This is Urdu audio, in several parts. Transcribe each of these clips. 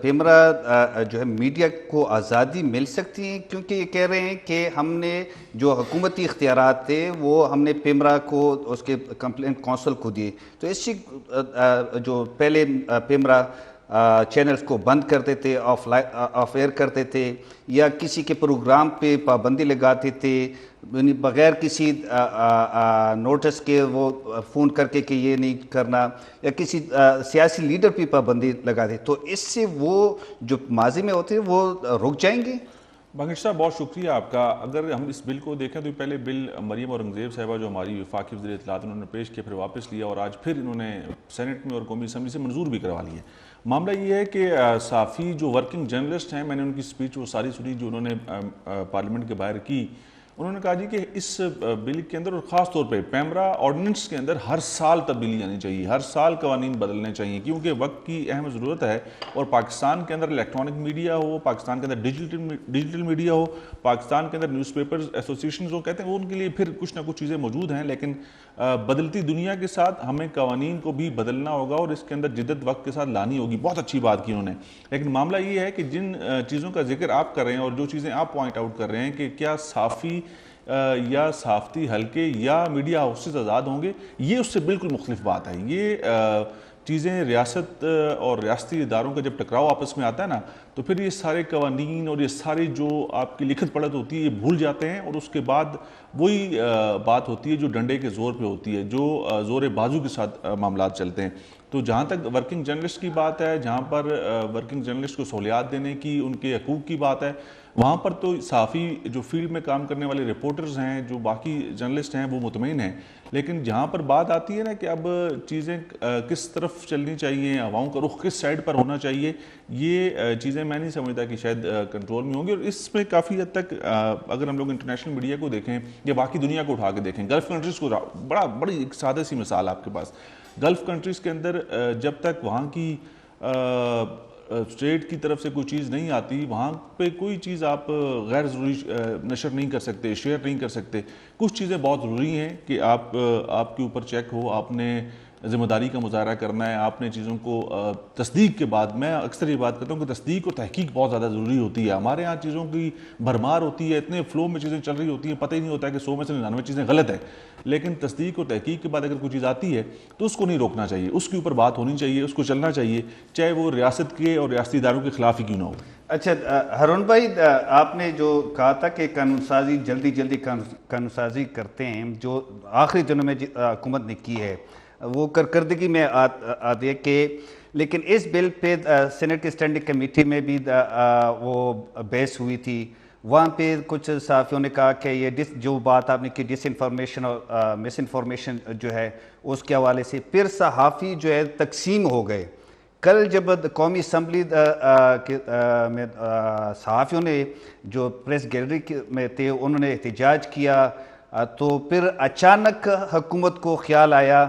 پیمرا جو ہے میڈیا کو آزادی مل سکتی ہے، کیونکہ یہ کہہ رہے ہیں کہ ہم نے جو حکومتی اختیارات تھے وہ ہم نے پیمرا کو اس کے کمپلینٹ کونسل کو دیے، تو اس سے جو پہلے پیمرا چینلز کو بند کرتے تھے، آف ایئر کرتے تھے، یا کسی کے پروگرام پہ پابندی لگاتے تھے بغیر کسی نوٹس کے، وہ فون کر کے کہ یہ نہیں کرنا، یا کسی سیاسی لیڈر پہ پابندی لگاتے، تو اس سے وہ جو ماضی میں ہوتے وہ رک جائیں گے؟ بنگش صاحب بہت شکریہ آپ کا. اگر ہم اس بل کو دیکھیں تو پہلے بل مریم اورنگزیب صاحبہ جو ہماری وفاقی وزیر اطلاعات انہوں نے پیش کیا، پھر واپس لیا، اور آج پھر انہوں نے سینٹ میں اور قومی اسمبلی سے منظور بھی کروا لی ہے. معاملہ یہ ہے کہ صحافی جو ورکنگ جرنلسٹ ہیں، میں نے ان کی سپیچ وہ ساری سنی جو انہوں نے پارلیمنٹ کے باہر کی. انہوں نے کہا جی کہ اس بل کے اندر، اور خاص طور پہ پیمرا آرڈیننس کے اندر، ہر سال تبدیلی آنی چاہیے، ہر سال قوانین بدلنے چاہیے، کیونکہ وقت کی اہم ضرورت ہے. اور پاکستان کے اندر الیکٹرانک میڈیا ہو، پاکستان کے اندر ڈیجیٹل میڈیا ہو، پاکستان کے اندر نیوز پیپرز ایسوسیشنز ہو، کہتے ہیں وہ ان کے لیے پھر کچھ نہ کچھ چیزیں موجود ہیں، لیکن بدلتی دنیا کے ساتھ ہمیں قوانین کو بھی بدلنا ہوگا اور اس کے اندر جدت وقت کے ساتھ لانی ہوگی. بہت اچھی بات کی انہوں نے. لیکن معاملہ یہ ہے کہ جن چیزوں کا ذکر آپ کر رہے ہیں اور جو چیزیں آپ پوائنٹ آؤٹ کر رہے ہیں کہ کیا صحافی یا صحافتی حلقے یا میڈیا ہاؤسز آزاد ہوں گے، یہ اس سے بالکل مختلف بات ہے. یہ چیزیں ریاست اور ریاستی اداروں کا جب ٹکراؤ آپس میں آتا ہے نا، تو پھر یہ سارے قوانین اور یہ ساری جو آپ کی لکھت پڑھت ہوتی ہے یہ بھول جاتے ہیں، اور اس کے بعد وہی بات ہوتی ہے جو ڈنڈے کے زور پہ ہوتی ہے، جو زور بازو کے ساتھ معاملات چلتے ہیں. تو جہاں تک ورکنگ جرنلسٹ کی بات ہے، جہاں پر ورکنگ جرنلسٹ کو سہولیات دینے کی، ان کے حقوق کی بات ہے، وہاں پر تو صحافی جو فیلڈ میں کام کرنے والے رپورٹرز ہیں، جو باقی جرنلسٹ ہیں، وہ مطمئن ہیں. لیکن جہاں پر بات آتی ہے نا کہ اب چیزیں کس طرف چلنی چاہیے، عوام کا رخ کس سائڈ پر ہونا چاہیے، یہ چیزیں میں نہیں سمجھتا کہ شاید کنٹرول میں ہوں گی. اور اس میں کافی حد تک اگر ہم لوگ انٹرنیشنل میڈیا کو دیکھیں یا باقی دنیا کو اٹھا کے دیکھیں، گلف کنٹریز کو، بڑی ایک سادہ سی مثال آپ کے پاس، گلف کنٹریز کے اندر جب تک وہاں کی اسٹیٹ کی طرف سے کوئی چیز نہیں آتی، وہاں پہ کوئی چیز آپ غیر ضروری نشر نہیں کر سکتے، شیئر نہیں کر سکتے. کچھ چیزیں بہت ضروری ہیں کہ آپ کے اوپر چیک ہو، آپ نے ذمہ داری کا مظاہرہ کرنا ہے، آپ نے چیزوں کو تصدیق کے بعد، میں اکثر یہ بات کرتا ہوں کہ تصدیق اور تحقیق بہت زیادہ ضروری ہوتی ہے. ہمارے ہاں چیزوں کی بھرمار ہوتی ہے، اتنے فلو میں چیزیں چل رہی ہوتی ہیں، پتہ ہی نہیں ہوتا ہے کہ 100 میں سے 99 چیزیں غلط ہیں. لیکن تصدیق اور تحقیق کے بعد اگر کوئی چیز آتی ہے تو اس کو نہیں روکنا چاہیے، اس کے اوپر بات ہونی چاہیے، اس کو چلنا چاہیے، چاہے وہ ریاست کے اور ریاستی اداروں کے خلاف ہی کیوں نہ ہو. اچھا ہارون بھائی، آپ نے جو کہا تھا کہ قانون سازی جلدی قانون سازی کرتے ہیں، جو آخری دنوں میں حکومت نے کی ہے وہ کارکردگی میں آتی ہے کہ، لیکن اس بل پہ سینٹ کی اسٹینڈنگ کمیٹی میں بھی وہ بحث ہوئی تھی. وہاں پہ کچھ صحافیوں نے کہا کہ یہ جو بات آپ نے کی ڈس انفارمیشن اور مس انفارمیشن جو ہے اس کے حوالے سے، پھر صحافی جو ہے تقسیم ہو گئے. کل جب قومی اسمبلی میں صحافیوں نے جو پریس گیلری میں تھے انہوں نے احتجاج کیا، تو پھر اچانک حکومت کو خیال آیا،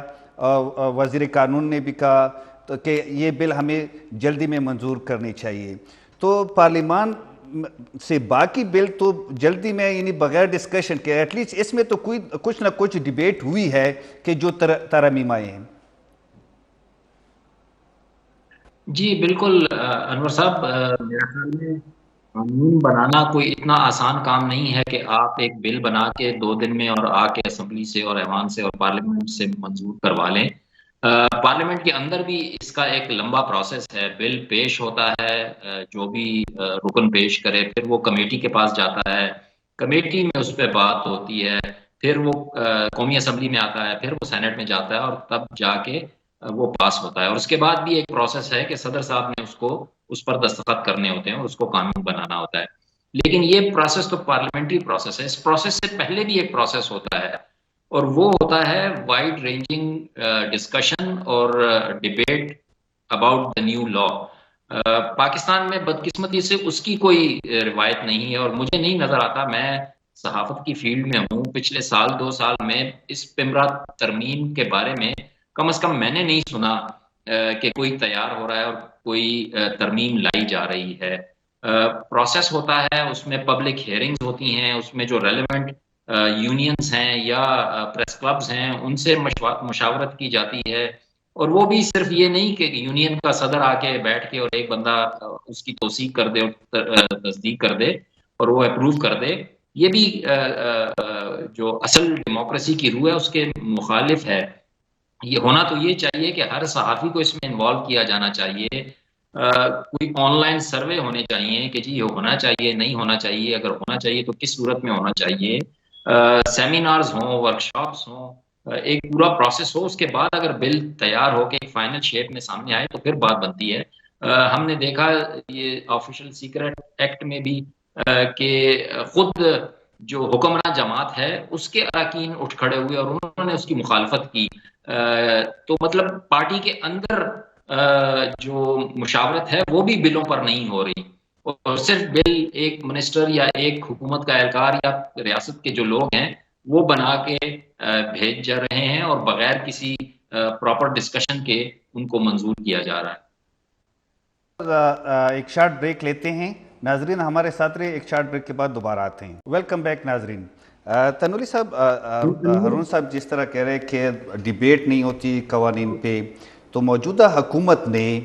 وزیر قانون نے بھی کہا کہ یہ بل ہمیں جلدی میں منظور کرنی چاہیے. تو پارلیمان سے باقی بل تو جلدی میں، یعنی بغیر ڈسکشن کے، ایٹ لیسٹ اس میں تو کچھ نہ کچھ ڈیبیٹ ہوئی ہے کہ جو ترامیم آئے ہیں. جی بالکل انور صاحب، میرے خیال میں قانون بنانا کوئی اتنا آسان کام نہیں ہے کہ آپ ایک بل بنا کے 2 دن میں اور آ کے اسمبلی سے اور ایوان سے اور پارلیمنٹ سے منظور کروا لیں. پارلیمنٹ کے اندر بھی اس کا ایک لمبا پروسیس ہے. بل پیش ہوتا ہے، جو بھی رکن پیش کرے، پھر وہ کمیٹی کے پاس جاتا ہے، کمیٹی میں اس پہ بات ہوتی ہے، پھر وہ قومی اسمبلی میں آتا ہے، پھر وہ سینٹ میں جاتا ہے، اور تب جا کے وہ پاس ہوتا ہے. اور اس کے بعد بھی ایک پروسیس ہے کہ صدر صاحب نے اس پر دستخط کرنے ہوتے ہیں اور اس کو قانون بنانا ہوتا ہے. لیکن یہ پروسیس تو پارلیمنٹری پروسیس ہے. اس پروسیس سے پہلے بھی ایک پروسیس ہوتا ہے، اور وہ ہوتا ہے وائڈ رینجنگ ڈسکشن اور debate about the new law. Pakistan میں بدقسمتی سے اس کی کوئی روایت نہیں ہے، اور مجھے نہیں نظر آتا، میں صحافت کی فیلڈ میں ہوں، پچھلے 1-2 سال میں اس پیمرا ترمیم کے بارے میں کم از کم میں نے نہیں سنا کہ کوئی تیار ہو رہا ہے اور کوئی ترمیم لائی جا رہی ہے. پروسیس ہوتا ہے، اس میں پبلک ہیئرنگز ہوتی ہیں، اس میں جو ریلیونٹ یونینز ہیں یا پریس کلبز ہیں ان سے مشاورت کی جاتی ہے، اور وہ بھی صرف یہ نہیں کہ یونین کا صدر آ کے بیٹھ کے اور ایک بندہ اس کی توثیق کر دے اور تصدیق کر دے اور وہ اپروو کر دے، یہ بھی جو اصل ڈیموکریسی کی روح ہے اس کے مخالف ہے۔ یہ ہونا تو یہ چاہیے کہ ہر صحافی کو اس میں انوالو کیا جانا چاہیے، کوئی آن لائن سروے ہونے چاہیے کہ جی یہ ہونا چاہیے، نہیں ہونا چاہیے، اگر ہونا چاہیے تو کس صورت میں ہونا چاہیے، سیمینارز ہوں، ورکشاپس ہوں، ایک پورا پروسیس ہو، اس کے بعد اگر بل تیار ہو کے ایک فائنل شیپ میں سامنے آئے تو پھر بات بنتی ہے۔ ہم نے دیکھا یہ آفیشل سیکرٹ ایکٹ میں بھی کہ خود جو حکمراں جماعت ہے اس کے اراکین اٹھ کھڑے ہوئے اور انہوں نے اس کی مخالفت کی، تو مطلب پارٹی کے اندر جو مشاورت ہے وہ بھی بلوں پر نہیں ہو رہی، اور صرف بل ایک منسٹر یا ایک حکومت کا اہلکار یا ریاست کے جو لوگ ہیں وہ بنا کے بھیج جا رہے ہیں اور بغیر کسی پراپر ڈسکشن کے ان کو منظور کیا جا رہا ہے۔ ایک شارٹ بریک لیتے ہیں ناظرین، ہمارے ساتھ رہے، ایک شارٹ بریک کے بعد دوبارہ آتے ہیں۔ ویلکم بیک ناظرین۔ تنوری صاحب، ہارون صاحب جس طرح کہہ رہے کہ ڈیبیٹ نہیں ہوتی قوانین پہ، تو موجودہ حکومت نے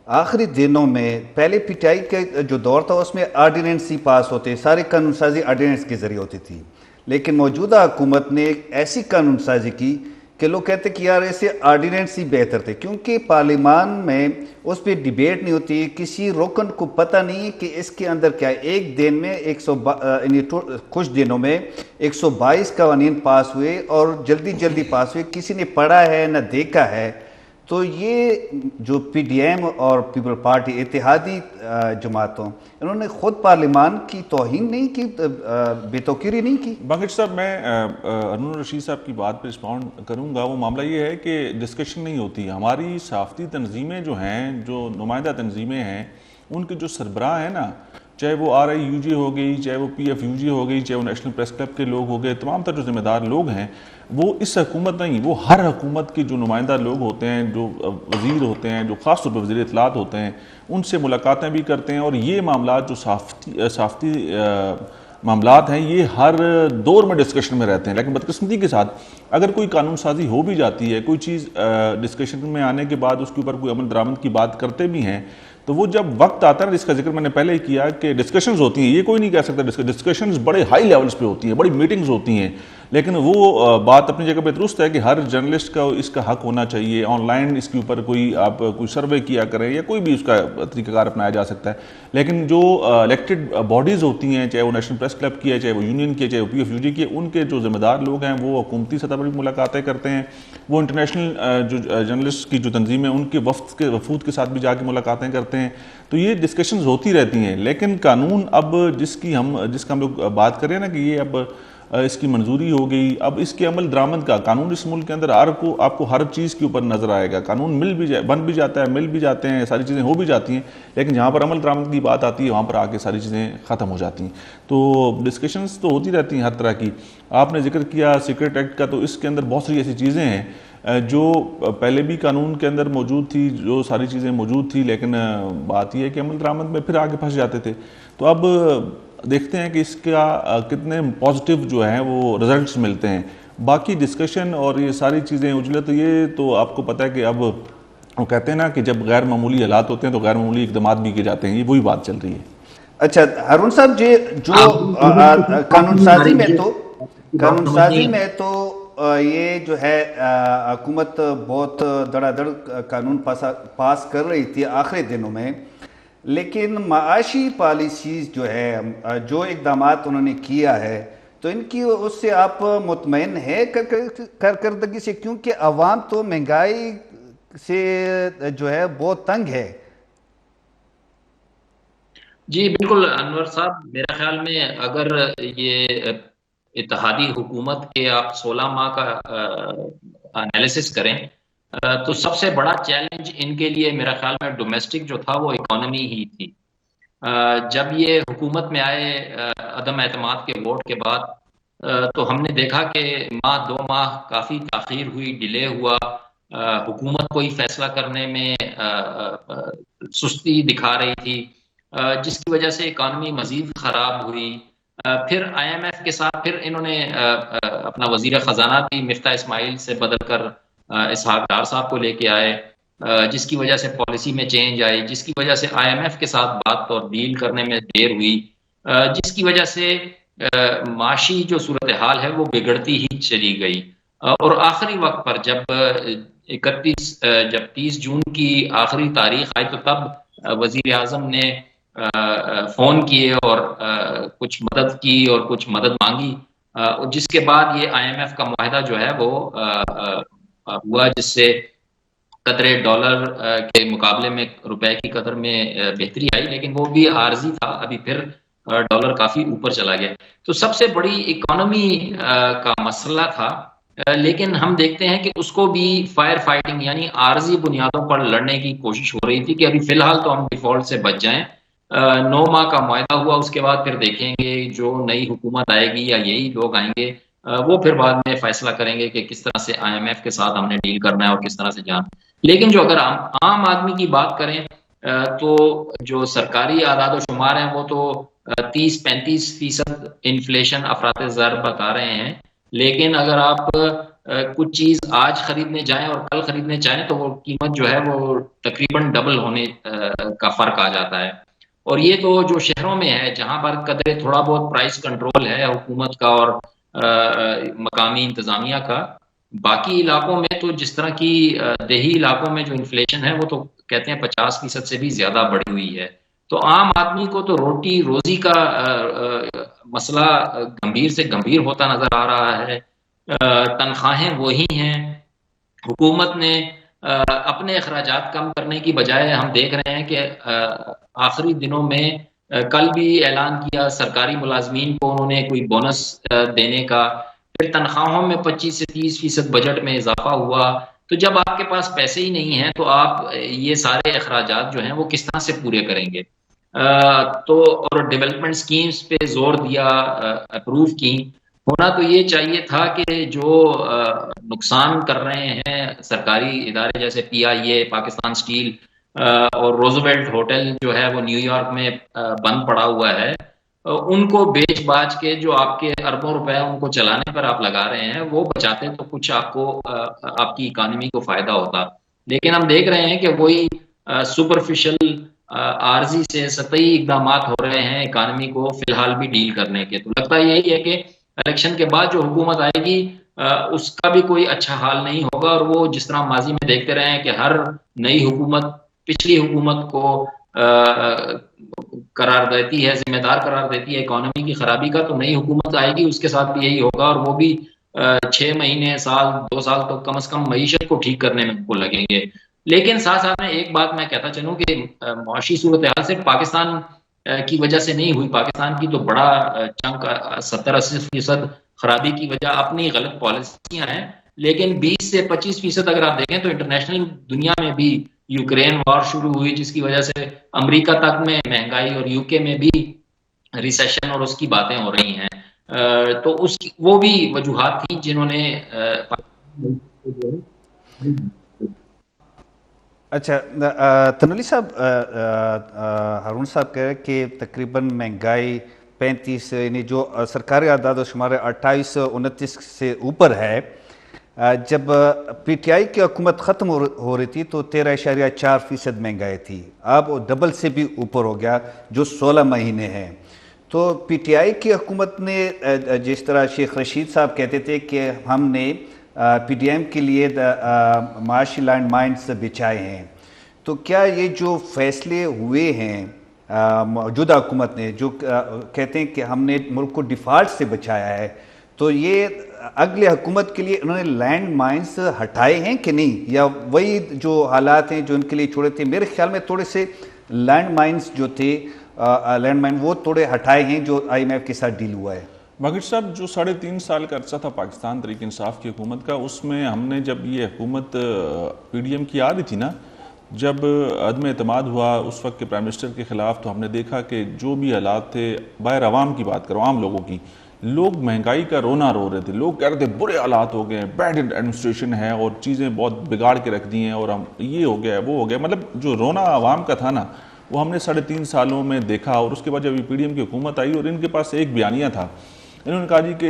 آخری دنوں میں، پہلے پی ٹی آئی کا جو دور تھا اس میں آرڈیننس ہی پاس ہوتے، سارے قانون سازی آرڈیننس کے ذریعے ہوتی تھی، لیکن موجودہ حکومت نے ایسی قانون سازی کی کہ لوگ کہتے کہ یار ایسے آرڈیننس ہی بہتر تھے، کیونکہ پارلیمان میں اس پہ ڈیبیٹ نہیں ہوتی، کسی رکن کو پتہ نہیں کہ اس کے اندر کیا ہے۔ ایک دن میں کچھ دنوں میں 122 قوانین پاس ہوئے اور جلدی پاس ہوئے، کسی نے پڑھا ہے نہ دیکھا ہے۔ تو یہ جو پی ڈی ایم اور پیپل پارٹی اتحادی جماعتوں، انہوں نے خود پارلیمان کی توہین نہیں کی، بے توقیری نہیں کی۔ بانگش صاحب، میں ارون رشید صاحب کی بات پہ رسپونڈ کروں گا۔ وہ معاملہ یہ ہے کہ ڈسکشن نہیں ہوتی۔ ہماری صحافتی تنظیمیں جو ہیں، جو نمائندہ تنظیمیں ہیں، ان کے جو سربراہ ہیں نا، چاہے وہ آر آئی یو جی ہو گئی، چاہے وہ پی ایف یو جی ہو گئی، چاہے وہ نیشنل پریس کلب کے لوگ ہو گئے، تمام تر جو ذمہ دار لوگ ہیں وہ اس حکومت نہیں، وہ ہر حکومت کے جو نمائندہ لوگ ہوتے ہیں، جو وزیر ہوتے ہیں، جو خاص طور پہ وزیر اطلاعات ہوتے ہیں، ان سے ملاقاتیں بھی کرتے ہیں، اور یہ معاملات جو صحافتی معاملات ہیں یہ ہر دور میں ڈسکشن میں رہتے ہیں۔ لیکن بدقسمتی کے ساتھ اگر کوئی قانون سازی ہو بھی جاتی ہے، کوئی چیز ڈسکشن میں آنے کے بعد اس کے اوپر کوئی عمل درآمد کی بات کرتے بھی ہیں، تو وہ جب وقت آتا ہے نا، جس کا ذکر میں نے پہلے ہی کیا کہ ڈسکشنز ہوتی ہیں، یہ کوئی نہیں کہہ سکتا، ڈسکشنز بڑے ہائی لیولز پہ ہوتی ہیں، بڑی میٹنگز ہوتی ہیں، لیکن وہ بات اپنی جگہ پہ درست ہے کہ ہر جرنلسٹ کا اس کا حق ہونا چاہیے، آن لائن اس کے اوپر آپ کوئی سروے کیا کریں یا کوئی بھی اس کا طریقہ کار اپنایا جا سکتا ہے، لیکن جو الیکٹڈ باڈیز ہوتی ہیں، چاہے وہ نیشنل پریس کلب کی ہے، چاہے وہ یونین کی ہے، چاہے وہ پی ایف یو جی کی ہے، ان کے جو ذمہ دار لوگ ہیں وہ حکومتی سطح پر بھی ملاقاتیں کرتے ہیں، وہ انٹرنیشنل جو جرنلسٹ کی جو تنظیم ہے ان کے وفود کے ساتھ بھی جا کے ملاقاتیں کرتے ہیں۔ تو یہ ڈسکشنز ہوتی رہتی ہیں، لیکن قانون اب جس کا ہم لوگ بات کریں نا کہ یہ اب اس کی منظوری ہو گئی، اب اس کے عمل درآمد کا قانون اس ملک کے اندر آپ کو ہر چیز کے اوپر نظر آئے گا، قانون بن بھی جاتا ہے، مل بھی جاتے ہیں، ساری چیزیں ہو بھی جاتی ہیں، لیکن جہاں پر عمل درآمد کی بات آتی ہے وہاں پر آ کے ساری چیزیں ختم ہو جاتی ہیں۔ تو ڈسکشنز تو ہوتی رہتی ہیں ہر طرح کی۔ آپ نے ذکر کیا سیکرٹ ایکٹ کا، تو اس کے اندر بہت ساری ایسی چیزیں ہیں جو پہلے بھی قانون کے اندر موجود تھی، جو ساری چیزیں موجود تھی، لیکن بات یہ ہے کہ عمل درآمد میں پھر آگے پھنس جاتے تھے۔ تو اب دیکھتے ہیں کہ اس کا کتنے پازیٹیو جو ہیں وہ رزلٹس ملتے ہیں۔ باقی ڈسکشن اور یہ ساری چیزیں اجلت، یہ تو آپ کو پتہ ہے کہ اب وہ کہتے ہیں نا کہ جب غیر معمولی حالات ہوتے ہیں تو غیر معمولی اقدامات بھی کیے جاتے ہیں، یہ وہی بات چل رہی ہے۔ اچھا ہارون صاحب جی، جو قانون سازی میں تو یہ جو ہے حکومت بہت دڑا دڑ قانون پاس کر رہی تھی آخری دنوں میں، لیکن معاشی پالیسیز جو ہے، جو اقدامات انہوں نے کیا ہے، تو ان کی اس سے آپ مطمئن ہے کارکردگی سے؟ کیونکہ عوام تو مہنگائی سے جو ہے بہت تنگ ہے۔ جی بالکل انور صاحب، میرے خیال میں اگر یہ اتحادی حکومت کے آپ 16 ماہ کا انالیسس کریں تو سب سے بڑا چیلنج ان کے لیے میرا خیال میں ڈومیسٹک جو تھا وہ اکانومی ہی تھی۔ جب یہ حکومت میں آئے عدم اعتماد کے ووٹ کے بعد، تو ہم نے دیکھا کہ ماہ 2 ماہ کافی تاخیر ہوئی، ڈیلے ہوا، حکومت کوئی فیصلہ کرنے میں سستی دکھا رہی تھی، جس کی وجہ سے اکانومی مزید خراب ہوئی۔ پھر آئی ایم ایف کے ساتھ پھر انہوں نے اپنا وزیر خزانہ بھی مفتاح اسماعیل سے بدل کر اسحاق ڈار صاحب کو لے کے آئے، جس کی وجہ سے پالیسی میں چینج آئی، جس کی وجہ سے IMF کے ساتھ بات اور ڈیل کرنے میں دیر ہوئی، جس کی وجہ سے معاشی جو صورتحال ہے وہ بگڑتی ہی چلی گئی، اور آخری وقت پر جب 30 جون کی آخری تاریخ آئی تو تب وزیر اعظم نے فون کیے اور کچھ مدد کی اور کچھ مدد مانگی، جس کے بعد یہ IMF کا معاہدہ جو ہے وہ ہوا، جس سے قدرے ڈالر کے مقابلے میں روپے کی قدر میں بہتری آئی، لیکن وہ بھی عارضی تھا، ابھی پھر ڈالر کافی اوپر چلا گیا۔ تو سب سے بڑی اکانومی کا مسئلہ تھا، لیکن ہم دیکھتے ہیں کہ اس کو بھی فائر فائٹنگ یعنی عارضی بنیادوں پر لڑنے کی کوشش ہو رہی تھی کہ ابھی فی الحال تو ہم ڈیفالٹ سے بچ جائیں، 9 ماہ کا معاہدہ ہوا، اس کے بعد پھر دیکھیں گے جو نئی حکومت آئے گی یا یہی لوگ آئیں گے وہ پھر بعد میں فیصلہ کریں گے کہ کس طرح سے IMF کے ساتھ ہم نے ڈیل کرنا ہے اور کس طرح سے جان۔ لیکن جو اگر عام آدمی کی بات کریں تو جو سرکاری اعداد و شمار ہیں وہ تو 30-35% انفلیشن افراط زر بتا رہے ہیں، لیکن اگر آپ کچھ چیز آج خریدنے جائیں اور کل خریدنے چاہیں تو وہ قیمت جو ہے وہ تقریباً ڈبل ہونے کا فرق آ جاتا ہے، اور یہ تو جو شہروں میں ہے جہاں پر قدرے تھوڑا بہت پرائس کنٹرول ہے حکومت کا اور مقامی انتظامیہ کا، باقی علاقوں میں تو جس طرح کی دیہی علاقوں میں جو انفلیشن ہے وہ تو کہتے ہیں 50% سے بھی زیادہ بڑھی ہوئی ہے، تو عام آدمی کو تو روٹی روزی کا مسئلہ گمبھیر سے گمبھیر ہوتا نظر آ رہا ہے۔ تنخواہیں وہی ہیں، حکومت نے اپنے اخراجات کم کرنے کی بجائے ہم دیکھ رہے ہیں کہ آخری دنوں میں کل بھی اعلان کیا سرکاری ملازمین کو انہوں نے کوئی بونس دینے کا، پھر تنخواہوں میں 25 سے 30% بجٹ میں اضافہ ہوا، تو جب آپ کے پاس پیسے ہی نہیں ہیں تو آپ یہ سارے اخراجات جو ہیں وہ کس طرح سے پورے کریں گے؟ تو اور ڈیولپمنٹ سکیمز پہ زور دیا، اپروو کی، ہونا تو یہ چاہیے تھا کہ جو نقصان کر رہے ہیں سرکاری ادارے جیسے PIA، پاکستان سٹیل اور روزویلٹ ہوٹل جو ہے وہ نیو یارک میں بند پڑا ہوا ہے، ان کو بیچ باچ کے جو آپ کے اربوں روپے ان کو چلانے پر آپ لگا رہے ہیں وہ بچاتے تو کچھ آپ کو آپ کی اکانومی کو فائدہ ہوتا، لیکن ہم دیکھ رہے ہیں کہ وہی سپرفیشل عارضی سے سطحی اقدامات ہو رہے ہیں اکانومی کو فی الحال بھی ڈیل کرنے کے۔ تو لگتا یہی ہے کہ الیکشن کے بعد جو حکومت آئے گی اس کا بھی کوئی اچھا حال نہیں ہوگا، اور وہ جس طرح ماضی میں دیکھتے رہے ہیں کہ ہر نئی حکومت پچھلی حکومت کو قرار دیتی ہے، ذمہ دار قرار دیتی ہے اکانومی کی خرابی کا، تو نئی حکومت آئے گی اس کے ساتھ بھی یہی ہوگا، اور وہ بھی 6 مہینے سال 2 سال تو کم از کم معیشت کو ٹھیک کرنے میں کو لگیں گے۔ لیکن ساتھ ساتھ میں ایک بات میں کہتا چلوں کہ معاشی صورتحال صرف پاکستان کی وجہ سے نہیں ہوئی، پاکستان کی تو بڑا چنک 70-80% خرابی کی وجہ اپنی غلط پالیسیاں ہیں، لیکن 20 سے 25% اگر آپ دیکھیں تو انٹرنیشنل دنیا میں بھی یوکرین وار شروع ہوئی جس کی وجہ سے امریکہ تک میں مہنگائی اور UK میں بھی ریسیشن اور اس کی باتیں ہو رہی ہیں، تو وہ بھی وجوہات تھیں جنہوں نے اچھا تنولی صاحب، ہارون صاحب کہہ رہے کہ تقریباً مہنگائی 35 یعنی جو سرکاری اعداد و شمار 28-29 سے اوپر ہے، جب PTI کی حکومت ختم ہو رہی تھی تو 13.4% مہنگائی تھی، اب ڈبل سے بھی اوپر ہو گیا جو 16 مہینے ہیں۔ تو PTI کی حکومت نے جس طرح شیخ رشید صاحب کہتے تھے کہ ہم نے PDM کے لیے معاشی لینڈ مائنز بچھائے ہیں، تو کیا یہ جو فیصلے ہوئے ہیں موجودہ حکومت نے جو کہتے ہیں کہ ہم نے ملک کو ڈیفالٹ سے بچایا ہے، تو یہ اگلے حکومت کے لیے انہوں نے لینڈ مائنز ہٹائے ہیں کہ نہیں، یا وہی جو حالات ہیں جو ان کے لیے چھوڑے تھے؟ میرے خیال میں تھوڑے سے لینڈ مائنز جو تھے لینڈ مائن وہ تھوڑے ہٹائے ہیں جو IMF کے ساتھ ڈیل ہوا ہے۔ باقر صاحب، جو 3.5 سال کا عرصہ تھا پاکستان تحریک انصاف کی حکومت کا، اس میں ہم نے جب یہ حکومت PDM کی آ رہی تھی نا، جب عدم اعتماد ہوا اس وقت کے پرائم منسٹر کے خلاف، تو ہم نے دیکھا کہ جو بھی حالات تھے، باہر عوام کی بات کرو، عام لوگوں کی، لوگ مہنگائی کا رونا رو رہے تھے، لوگ کہہ رہے تھے برے حالات ہو گئے ہیں، بیڈ ایڈمنسٹریشن ہے اور چیزیں بہت بگاڑ کے رکھ دی ہیں، اور ہم یہ ہو گیا وہ ہو گیا، مطلب جو رونا عوام کا تھا نا وہ ہم نے 3.5 سالوں میں دیکھا۔ اور اس کے بعد جب PDM کی حکومت آئی اور ان کے پاس ایک بیانیہ تھا انہوں نے کہا جی کہ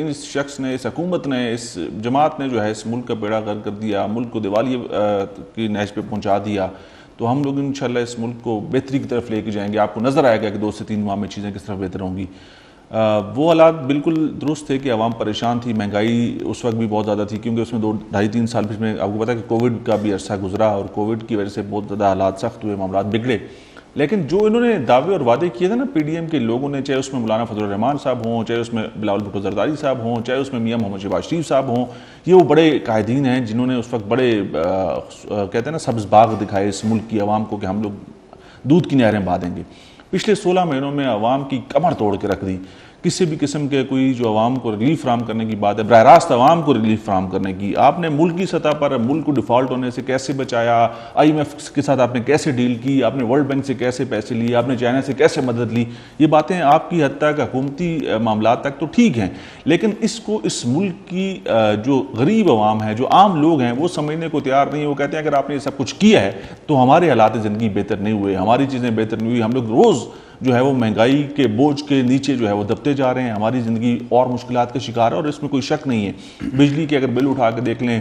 اس شخص نے، اس حکومت نے، اس جماعت نے جو ہے اس ملک کا بیڑا غرق کر دیا، ملک کو دیوالیے کی نہج پہ پہنچا دیا، تو ہم لوگ انشاءاللہ اس ملک کو بہتری کی طرف لے کے جائیں گے، آپ کو نظر آئے گا کہ 2 سے 3 ماہ میں چیزیں کس طرح بہتر ہوں گی۔ وہ حالات بالکل درست تھے کہ عوام پریشان تھی، مہنگائی اس وقت بھی بہت زیادہ تھی، کیونکہ اس میں 2-2.5-3 سال پھر میں آپ کو پتا کہ کووڈ کا بھی عرصہ گزرا، اور کووڈ کی وجہ سے بہت زیادہ حالات سخت ہوئے، معاملات بگڑے۔ لیکن جو انہوں نے دعوے اور وعدے کیے تھے نا پی ڈی ایم کے لوگوں نے، چاہے اس میں مولانا فضل الرحمان صاحب ہوں، چاہے اس میں بلاول بھٹو زرداری صاحب ہوں، چاہے اس میں میاں محمد شہباز شریف صاحب ہوں، یہ وہ بڑے قائدین ہیں جنہوں نے اس وقت بڑے کہتے ہیں نا سبز باغ دکھائے اس ملک کی عوام کو کہ ہم لوگ دودھ کی نہریں بہا دیں گے۔ پچھلے 16 مہینوں میں عوام کی کمر توڑ کے رکھ دی۔ کسی بھی قسم کے کوئی جو عوام کو ریلیف فراہم کرنے کی بات ہے، براہ راست عوام کو ریلیف فراہم کرنے کی، آپ نے ملک کی سطح پر ملک کو ڈیفالٹ ہونے سے کیسے بچایا، آئی ایم ایف کے ساتھ آپ نے کیسے ڈیل کی، آپ نے ورلڈ بینک سے کیسے پیسے لیے، آپ نے چائنا سے کیسے مدد لی، یہ باتیں آپ کی حد تک حکومتی معاملات تک تو ٹھیک ہیں، لیکن اس کو اس ملک کی جو غریب عوام ہے، جو عام لوگ ہیں، وہ سمجھنے کو تیار نہیں۔ وہ کہتے ہیں اگر آپ نے یہ سب کچھ کیا ہے تو ہمارے حالات زندگی بہتر نہیں ہوئے، ہماری چیزیں بہتر نہیں ہوئی، ہم لوگ روز جو ہے وہ مہنگائی کے بوجھ کے نیچے جو ہے وہ دبتے جا رہے ہیں، ہماری زندگی اور مشکلات کا شکار ہے، اور اس میں کوئی شک نہیں ہے۔ بجلی کے اگر بل اٹھا کے دیکھ لیں،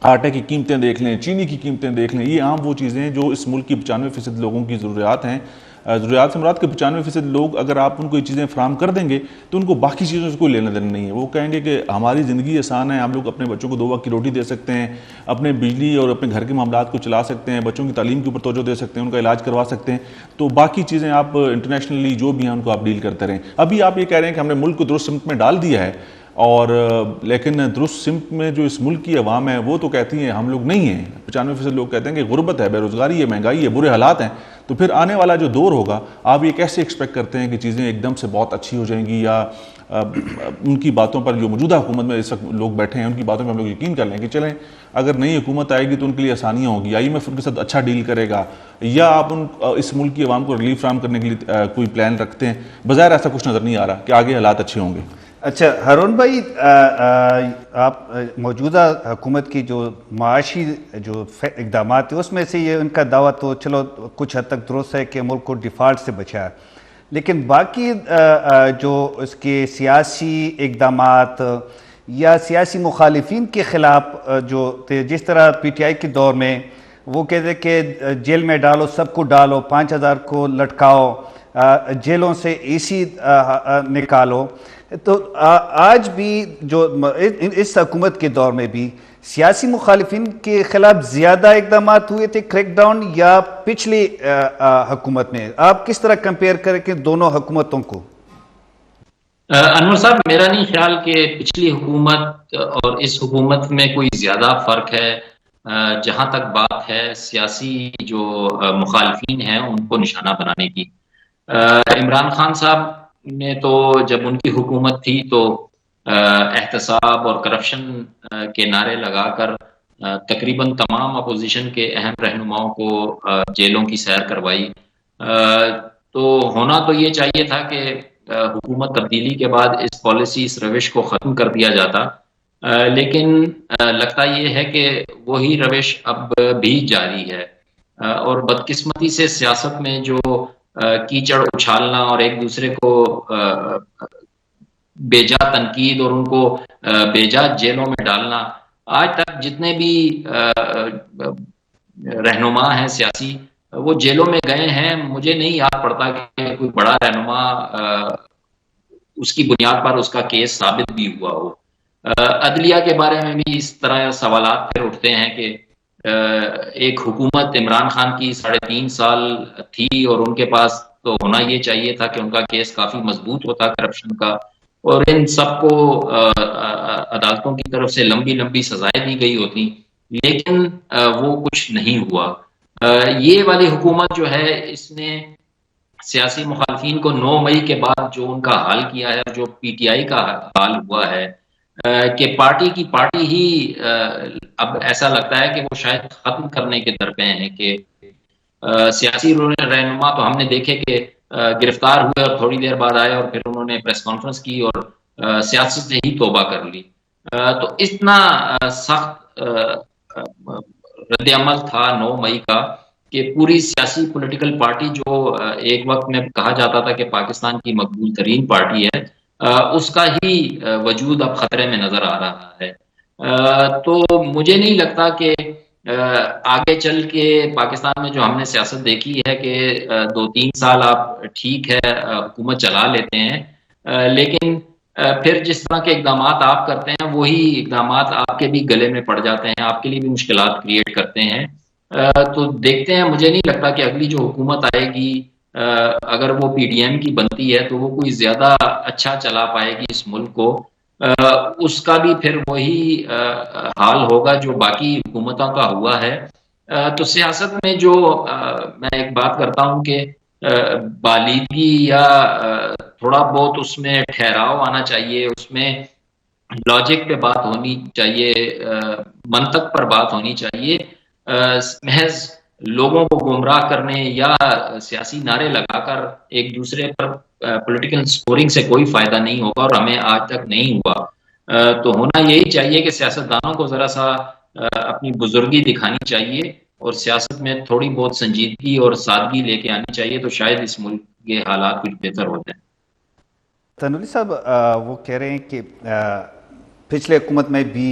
آٹے کی قیمتیں دیکھ لیں، چینی کی قیمتیں دیکھ لیں، یہ عام وہ چیزیں ہیں جو اس ملک کی 95% لوگوں کی ضروریات ہیں۔ ضروریات سے مراد کہ 95% لوگ اگر آپ ان کو یہ چیزیں فراہم کر دیں گے تو ان کو باقی چیزوں سے کوئی لینا دینا نہیں ہے۔ وہ کہیں گے کہ ہماری زندگی آسان ہے، ہم لوگ اپنے بچوں کو 2 وقت کی روٹی دے سکتے ہیں، اپنے بجلی اور اپنے گھر کے معاملات کو چلا سکتے ہیں، بچوں کی تعلیم کے اوپر توجہ دے سکتے ہیں، ان کا علاج کروا سکتے ہیں، تو باقی چیزیں آپ انٹرنیشنلی جو بھی ہیں ان کو آپ ڈیل کرتے رہیں۔ ابھی آپ یہ کہہ رہے ہیں کہ ہم نے ملک کو درست سمت میں ڈال دیا ہے، اور لیکن درست سمت میں جو اس ملک کی عوام ہے وہ تو کہتی ہیں ہم لوگ نہیں ہیں۔ 95% لوگ کہتے ہیں کہ غربت ہے، بے روزگاری ہے، مہنگائی ہے، برے حالات ہیں۔ تو پھر آنے والا جو دور ہوگا آپ یہ کیسے ایکسپیکٹ کرتے ہیں کہ چیزیں ایک دم سے بہت اچھی ہو جائیں گی، یا ان کی باتوں پر جو موجودہ حکومت میں اس وقت لوگ بیٹھے ہیں ان کی باتوں پہ ہم لوگ یقین کر لیں کہ چلیں اگر نئی حکومت آئے گی تو ان کے لیے آسانیاں ہوں گی، آئی ایم ایف ان کے ساتھ اچھا ڈیل کرے گا، یا آپ اس ملک کی عوام کو ریلیف فراہم کرنے کے لیے کوئی پلان رکھتے ہیں؟ بظاہر ایسا کچھ نظر نہیں آ رہا کہ آگے حالات اچھے ہوں گے۔ اچھا ہارون بھائی، آپ موجودہ حکومت کی جو معاشی جو اقدامات ہیں اس میں سے یہ ان کا دعویٰ تو چلو کچھ حد تک درست ہے کہ ملک کو ڈیفالٹ سے بچایا، لیکن باقی جو اس کے سیاسی اقدامات یا سیاسی مخالفین کے خلاف جو تھے، جس طرح پی ٹی آئی کے دور میں وہ کہتے کہ جیل میں ڈالو، سب کو ڈالو، 5000 کو لٹکاؤ، جیلوں سے اے سی نکالو، تو آج بھی جو اس حکومت کے دور میں بھی سیاسی مخالفین کے خلاف زیادہ اقدامات ہوئے تھے کریک ڈاؤن یا پچھلی حکومت میں؟ آپ کس طرح کمپیئر کریں کہ دونوں حکومتوں کو؟ انور صاحب، میرا نہیں خیال کہ پچھلی حکومت اور اس حکومت میں کوئی زیادہ فرق ہے۔ جہاں تک بات ہے سیاسی جو مخالفین ہیں ان کو نشانہ بنانے کی، عمران خان صاحب نے تو جب ان کی حکومت تھی تو احتساب اور کرپشن کے نعرے لگا کر تقریباً تمام اپوزیشن کے اہم رہنماؤں کو جیلوں کی سیر کروائی۔ تو ہونا تو یہ چاہیے تھا کہ حکومت تبدیلی کے بعد اس پالیسی، اس روش کو ختم کر دیا جاتا، لیکن لگتا یہ ہے کہ وہی روش اب بھی جاری ہے، اور بدقسمتی سے سیاست میں جو کیچڑ اچھالنا اور ایک دوسرے کو بیجا تنقید اور ان کو بیجا جیلوں میں ڈالنا، آج تک جتنے بھی رہنما ہیں سیاسی وہ جیلوں میں گئے ہیں، مجھے نہیں یاد پڑتا کہ کوئی بڑا رہنما اس کی بنیاد پر اس کا کیس ثابت بھی ہوا ہو۔ عدلیہ کے بارے میں بھی اس طرح سوالات پھر اٹھتے ہیں کہ ایک حکومت عمران خان کی 3.5 سال تھی اور ان کے پاس تو ہونا یہ چاہیے تھا کہ ان کا کیس کافی مضبوط ہوتا کرپشن کا، اور ان سب کو عدالتوں کی طرف سے لمبی لمبی سزائیں دی گئی ہوتی، لیکن وہ کچھ نہیں ہوا۔ یہ والی حکومت جو ہے اس نے سیاسی مخالفین کو 9 مئی کے بعد جو ان کا حال کیا ہے، جو پی ٹی آئی کا حال ہوا ہے کہ پارٹی کی پارٹی ہی اب ایسا لگتا ہے کہ وہ شاید ختم کرنے کے درپے ہیں، کہ سیاسی رہنما تو ہم نے دیکھے کہ گرفتار ہوئے اور تھوڑی دیر بعد آئے اور پھر انہوں نے پریس کانفرنس کی اور سیاست سے ہی توبہ کر لی۔ تو اتنا سخت رد عمل تھا 9 مئی کا کہ پوری سیاسی پولیٹیکل پارٹی جو ایک وقت میں کہا جاتا تھا کہ پاکستان کی مقبول ترین پارٹی ہے، اس کا ہی وجود اب خطرے میں نظر آ رہا ہے. تو مجھے نہیں لگتا کہ آگے چل کے پاکستان میں جو ہم نے سیاست دیکھی ہے کہ 2-3 سال آپ ٹھیک ہے حکومت چلا لیتے ہیں، لیکن پھر جس طرح کے اقدامات آپ کرتے ہیں وہی اقدامات آپ کے بھی گلے میں پڑ جاتے ہیں، آپ کے لیے بھی مشکلات کریٹ کرتے ہیں. تو دیکھتے ہیں، مجھے نہیں لگتا کہ اگلی جو حکومت آئے گی اگر وہ پی ڈی ایم کی بنتی ہے تو وہ کوئی زیادہ اچھا چلا پائے گی اس ملک کو. اس کا بھی پھر وہی حال ہوگا جو باقی حکومتوں کا ہوا ہے. تو سیاست میں جو میں ایک بات کرتا ہوں کہ بالیدگی یا تھوڑا بہت اس میں ٹھہراؤ آنا چاہیے، اس میں لاجک پہ بات ہونی چاہیے، منطق پر بات ہونی چاہیے. محض لوگوں کو گمراہ کرنے یا سیاسی نعرے لگا کر ایک دوسرے پر پولیٹیکل سکورنگ سے کوئی فائدہ نہیں ہوگا، اور ہمیں آج تک نہیں ہوا. تو ہونا یہی چاہیے کہ سیاستدانوں کو ذرا سا اپنی بزرگی دکھانی چاہیے اور سیاست میں تھوڑی بہت سنجیدگی اور سادگی لے کے آنی چاہیے، تو شاید اس ملک کے حالات کچھ بہتر ہو جائیں. تنوری صاحب وہ کہہ رہے ہیں کہ پچھلے حکومت میں بھی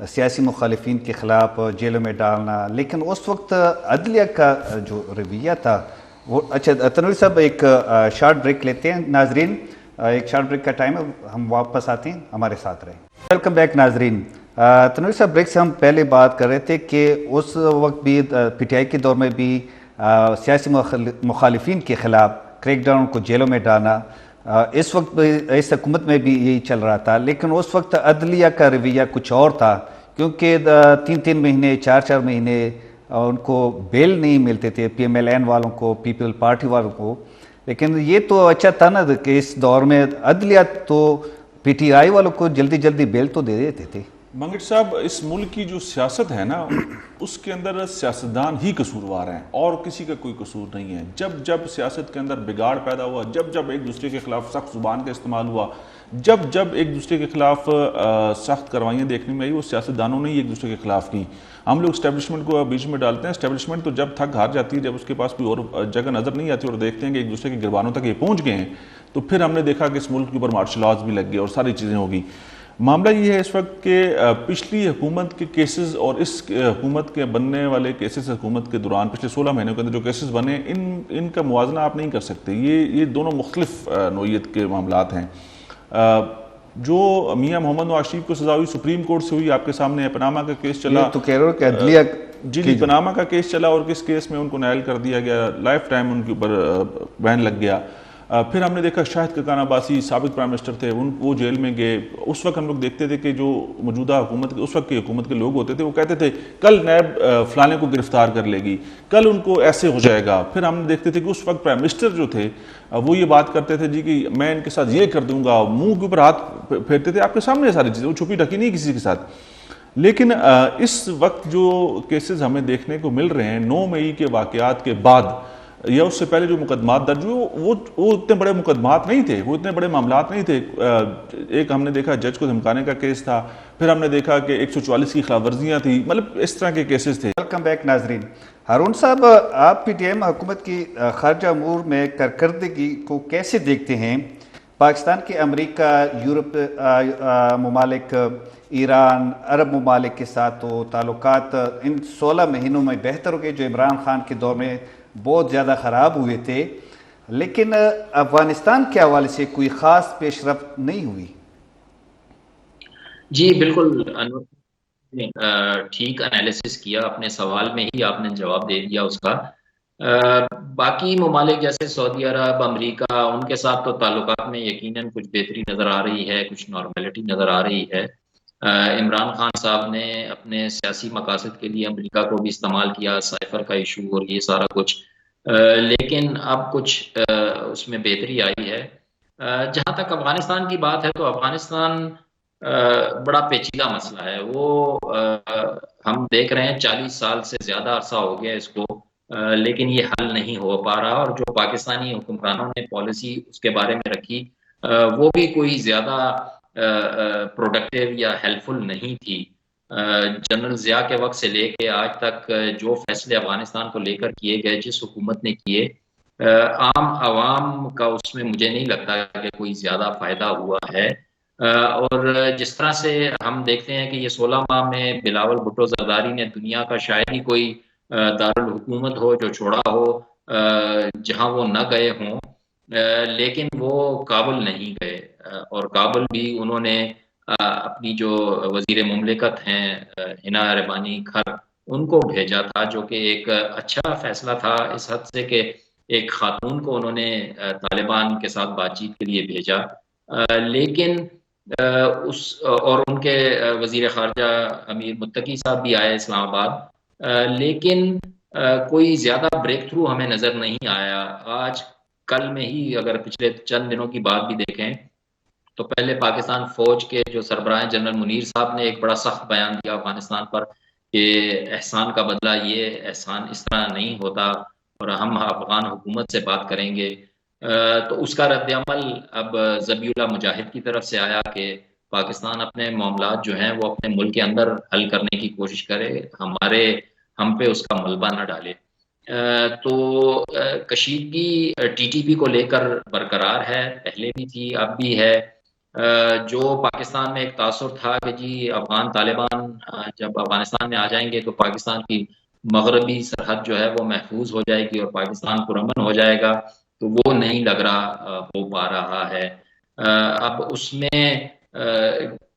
سیاسی مخالفین کے خلاف جیلوں میں ڈالنا، لیکن اس وقت عدلیہ کا جو رویہ تھا وہ اچھا. تنوری صاحب ایک شارٹ بریک لیتے ہیں. ناظرین ایک شارٹ بریک کا ٹائم ہے، ہم واپس آتے ہیں، ہمارے ساتھ رہیں. ویلکم بیک ناظرین. تنوری صاحب بریک سے ہم پہلے بات کر رہے تھے کہ اس وقت بھی پی ٹی آئی کے دور میں بھی سیاسی مخالفین کے خلاف کریک ڈاؤن کو جیلوں میں ڈالنا، اس وقت بھی اس حکومت میں بھی یہی چل رہا تھا. لیکن اس وقت عدلیہ کا رویہ کچھ اور تھا، کیونکہ 3 مہینے 4 مہینے ان کو بیل نہیں ملتے تھے، پی ایم ایل این والوں کو، پیپل پارٹی والوں کو. لیکن یہ تو اچھا تھا نا کہ اس دور میں عدلیہ تو پی ٹی آئی والوں کو جلدی جلدی بیل تو دے دیتے تھے. منگٹ صاحب، اس ملک کی جو سیاست ہے نا، اس کے اندر سیاستدان ہی قصوروار ہیں اور کسی کا کوئی قصور نہیں ہے. جب جب سیاست کے اندر بگاڑ پیدا ہوا، جب جب ایک دوسرے کے خلاف سخت زبان کا استعمال ہوا، جب جب ایک دوسرے کے خلاف سخت کارروائیاں دیکھنے میں آئی، وہ سیاستدانوں نے ہی ایک دوسرے کے خلاف کی. ہم لوگ اسٹیبلشمنٹ کو بیچ میں ڈالتے ہیں. اسٹیبلشمنٹ تو جب تھک ہار جاتی ہے، جب اس کے پاس کوئی اور جگہ نظر نہیں آتی اور دیکھتے ہیں کہ ایک دوسرے کے گربانوں تک یہ پہنچ گئے ہیں، تو پھر ہم نے دیکھا کہ اس ملک کے اوپر مارشل لاز بھی لگ گئے اور ساری چیزیں ہوگی. معاملہ یہ ہے اس وقت کہ پچھلی حکومت کے کیسز اور اس حکومت کے بننے والے کیسز حکومت کے دوران پچھلے 16 مہینوں کے اندر جو کیسز بنے، ان کا موازنہ آپ نہیں کر سکتے. یہ دونوں مختلف نوعیت کے معاملات ہیں. جو میاں محمد نواز شریف کو سزا ہوئی سپریم کورٹ سے ہوئی، آپ کے سامنے پاناما کا کیس چلا. تو کہہ رہے ہو کہ عدلیہ جی پاناما کا کیس چلا اور کس کیس میں ان کو نائل کر دیا گیا، لائف ٹائم ان کے اوپر بین لگ گیا. پھر ہم نے دیکھا شاہد ککان عباسی سابق پرائم منسٹر تھے، وہ جیل میں گئے. اس وقت ہم لوگ دیکھتے تھے کہ جو موجودہ حکومت اس وقت کی حکومت کے لوگ ہوتے تھے، وہ کہتے تھے کل نیب فلانے کو گرفتار کر لے گی، کل ان کو ایسے ہو جائے گا. پھر ہم دیکھتے تھے کہ اس وقت پرائم منسٹر جو تھے وہ یہ بات کرتے تھے جی کہ میں ان کے ساتھ یہ کر دوں گا، منہ کے اوپر ہاتھ پھیرتے تھے. آپ کے سامنے ساری چیزیں، وہ چھپی ڈھکی نہیں کسی کے ساتھ. لیکن اس وقت جو کیسز ہمیں دیکھنے کو مل رہے ہیں 9 مئی کے واقعات کے بعد یا اس سے پہلے جو مقدمات درج ہوئے، وہ اتنے بڑے مقدمات نہیں تھے، وہ اتنے بڑے معاملات نہیں تھے. ایک ہم نے دیکھا جج کو دھمکانے کا کیس تھا، پھر ہم نے دیکھا کہ 144 کی خلاف ورزیاں تھیں، مطلب اس طرح کے کیسز تھے. ویلکم بیک ناظرین. ہارون صاحب، آپ پی ٹی ایم حکومت کی خارجہ امور میں کارکردگی کو کیسے دیکھتے ہیں؟ پاکستان کے امریکہ، یورپ ممالک، ایران، عرب ممالک کے ساتھ تو تعلقات ان 16 مہینوں میں بہتر ہو گئے جو عمران خان کے دور میں بہت زیادہ خراب ہوئے تھے، لیکن افغانستان کے حوالے سے کوئی خاص پیش رفت نہیں ہوئی. جی بالکل، ٹھیک انالیسس کیا، اپنے سوال میں ہی آپ نے جواب دے دیا اس کا. باقی ممالک جیسے سعودی عرب، امریکہ، ان کے ساتھ تو تعلقات میں یقیناً کچھ بہتری نظر آ رہی ہے، کچھ نارملٹی نظر آ رہی ہے. عمران خان صاحب نے اپنے سیاسی مقاصد کے لیے امریکہ کو بھی استعمال کیا، سائفر کا ایشو اور یہ سارا کچھ، لیکن اب کچھ اس میں بہتری آئی ہے. جہاں تک افغانستان کی بات ہے تو افغانستان بڑا پیچیدہ مسئلہ ہے. وہ ہم دیکھ رہے ہیں 40 سال سے زیادہ عرصہ ہو گیا اس کو، لیکن یہ حل نہیں ہو پا رہا. اور جو پاکستانی حکمرانوں نے پالیسی اس کے بارے میں رکھی وہ بھی کوئی زیادہ پروڈکٹیو یا ہیلپ فل نہیں تھی. جنرل ضیاء کے وقت سے لے کے آج تک جو فیصلے افغانستان کو لے کر کیے گئے، جس حکومت نے کیے، عام عوام کا اس میں مجھے نہیں لگتا کہ کوئی زیادہ فائدہ ہوا ہے۔ اور جس طرح سے ہم دیکھتے ہیں کہ یہ 16 ماہ میں بلاول بھٹو زرداری نے دنیا کا شاید ہی کوئی دارالحکومت ہو جو چھوڑا ہو جہاں وہ نہ گئے ہوں، لیکن وہ کابل نہیں گئے، اور کابل بھی انہوں نے اپنی جو وزیر مملکت ہیں ہنا رحمانی کھر، ان کو بھیجا تھا، جو کہ ایک اچھا فیصلہ تھا اس حد سے کہ ایک خاتون کو انہوں نے طالبان کے ساتھ بات چیت کے لیے بھیجا۔ لیکن اس اور ان کے وزیر خارجہ امیر متقی صاحب بھی آئے اسلام آباد، لیکن کوئی زیادہ بریک تھرو ہمیں نظر نہیں آیا۔ آج کل میں ہی اگر پچھلے چند دنوں کی بات بھی دیکھیں تو پہلے پاکستان فوج کے جو سربراہ جنرل منیر صاحب نے ایک بڑا سخت بیان دیا افغانستان پر کہ احسان کا بدلہ یہ احسان اس طرح نہیں ہوتا اور ہم افغان حکومت سے بات کریں گے۔ تو اس کا رد عمل اب ذبیح اللہ مجاہد کی طرف سے آیا کہ پاکستان اپنے معاملات جو ہیں وہ اپنے ملک کے اندر حل کرنے کی کوشش کرے، ہم پہ اس کا ملبہ نہ ڈالے۔ تو کشیدگی ٹی ٹی پی کو لے کر برقرار ہے، پہلے بھی تھی اب بھی ہے۔ جو پاکستان میں ایک تاثر تھا کہ جی افغان طالبان جب افغانستان میں آ جائیں گے تو پاکستان کی مغربی سرحد جو ہے وہ محفوظ ہو جائے گی اور پاکستان پرامن ہو جائے گا، تو وہ نہیں لگ رہا ہو پا رہا ہے۔ اب اس میں